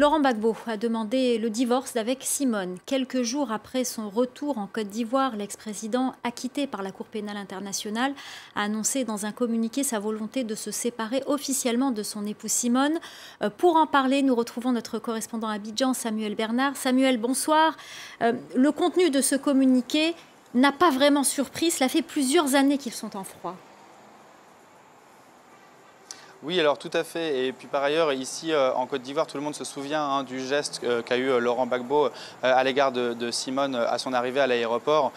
Laurent Gbagbo a demandé le divorce d'avec Simone. Quelques jours après son retour en Côte d'Ivoire, l'ex-président, acquitté par la Cour pénale internationale, a annoncé dans un communiqué sa volonté de se séparer officiellement de son épouse Simone. Pour en parler, nous retrouvons notre correspondant à Abidjan, Samuel Bernard. Samuel, bonsoir. Le contenu de ce communiqué n'a pas vraiment surpris. Cela fait plusieurs années qu'ils sont en froid. Oui, alors tout à fait. Et puis par ailleurs, ici en Côte d'Ivoire, tout le monde se souvient du geste qu'a eu Laurent Gbagbo à l'égard de Simone à son arrivée à l'aéroport,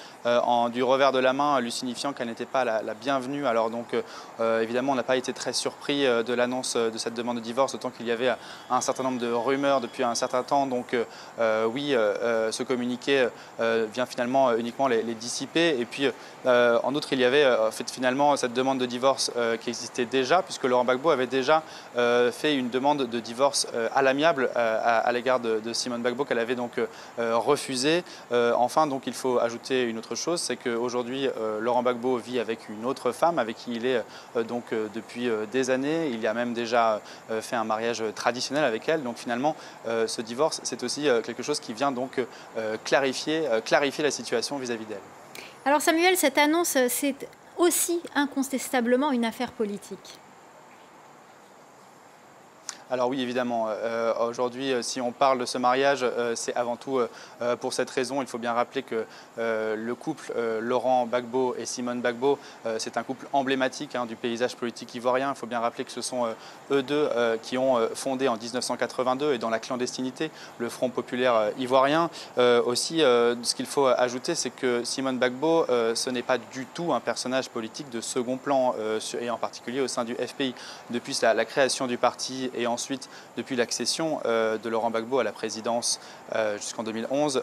du revers de la main, lui signifiant qu'elle n'était pas la bienvenue. Alors donc évidemment, on n'a pas été très surpris de l'annonce de cette demande de divorce, autant qu'il y avait un certain nombre de rumeurs depuis un certain temps. Donc oui, ce communiqué vient finalement uniquement les dissiper. Et puis en outre, il y avait finalement cette demande de divorce qui existait déjà, puisque Laurent Gbagbo avait déjà fait une demande de divorce à l'amiable à l'égard de Simone Gbagbo, qu'elle avait donc refusée. Enfin, donc, il faut ajouter une autre chose, c'est qu'aujourd'hui, Laurent Gbagbo vit avec une autre femme avec qui il est donc depuis des années. Il y a même déjà fait un mariage traditionnel avec elle. Donc finalement, ce divorce, c'est aussi quelque chose qui vient donc clarifier la situation vis-à-vis d'elle. Alors Samuel, cette annonce, c'est aussi incontestablement une affaire politique. Alors oui, évidemment, aujourd'hui, si on parle de ce mariage, c'est avant tout pour cette raison. Il faut bien rappeler que le couple Laurent Gbagbo et Simone Gbagbo, c'est un couple emblématique du paysage politique ivoirien. Il faut bien rappeler que ce sont eux deux qui ont fondé en 1982 et dans la clandestinité le Front populaire ivoirien. Aussi, ce qu'il faut ajouter, c'est que Simone Gbagbo, ce n'est pas du tout un personnage politique de second plan, et en particulier au sein du FPI. Depuis la création du parti et ensuite, depuis l'accession de Laurent Gbagbo à la présidence jusqu'en 2011,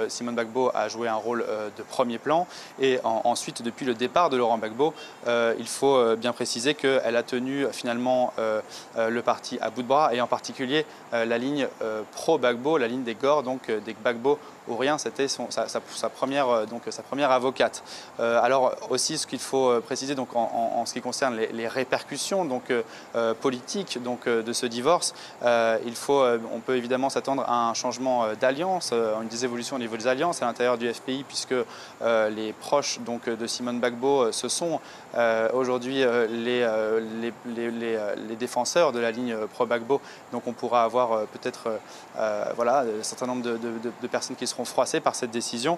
Simone Gbagbo a joué un rôle de premier plan. Et ensuite, depuis le départ de Laurent Gbagbo, il faut bien préciser qu'elle a tenu finalement le parti à bout de bras, et en particulier la ligne pro-Gbagbo, la ligne des Gor, donc des Gbagbo Ourien, c'était sa première avocate. Alors aussi, ce qu'il faut préciser donc, en ce qui concerne les répercussions politiques de ce divorce, on peut évidemment s'attendre à un changement d'alliance, une désévolution au niveau des alliances à l'intérieur du FPI, puisque les proches de Simone Gbagbo, ce sont aujourd'hui les défenseurs de la ligne pro-Gbagbo. Donc on pourra avoir peut-être un certain nombre de personnes qui seront froissées par cette décision.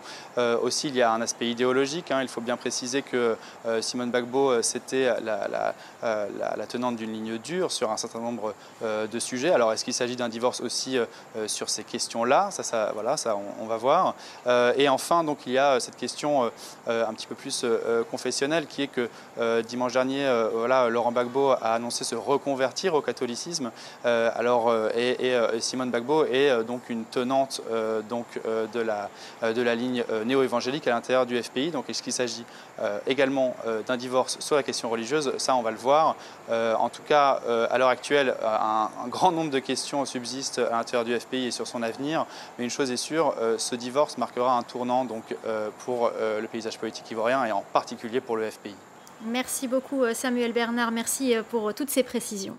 Aussi, il y a un aspect idéologique. Il faut bien préciser que Simone Gbagbo, c'était la tenante d'une ligne dure sur un certain nombre de sujets. Alors, est-ce qu'il s'agit d'un divorce aussi sur ces questions-là? On va voir. Et enfin, donc, il y a cette question un petit peu plus confessionnelle, qui est que dimanche dernier, Laurent Gbagbo a annoncé se reconvertir au catholicisme. Simone Gbagbo est donc une tenante de la ligne néo-évangélique à l'intérieur du FPI. Donc, est-ce qu'il s'agit également d'un divorce sur la question religieuse? Ça, on va le voir. En tout cas, à l'heure actuelle, un grand nombre de questions subsistent à l'intérieur du FPI et sur son avenir. Mais une chose est sûre, ce divorce marquera un tournant pour le paysage politique ivoirien et en particulier pour le FPI. Merci beaucoup Samuel Bernard, merci pour toutes ces précisions.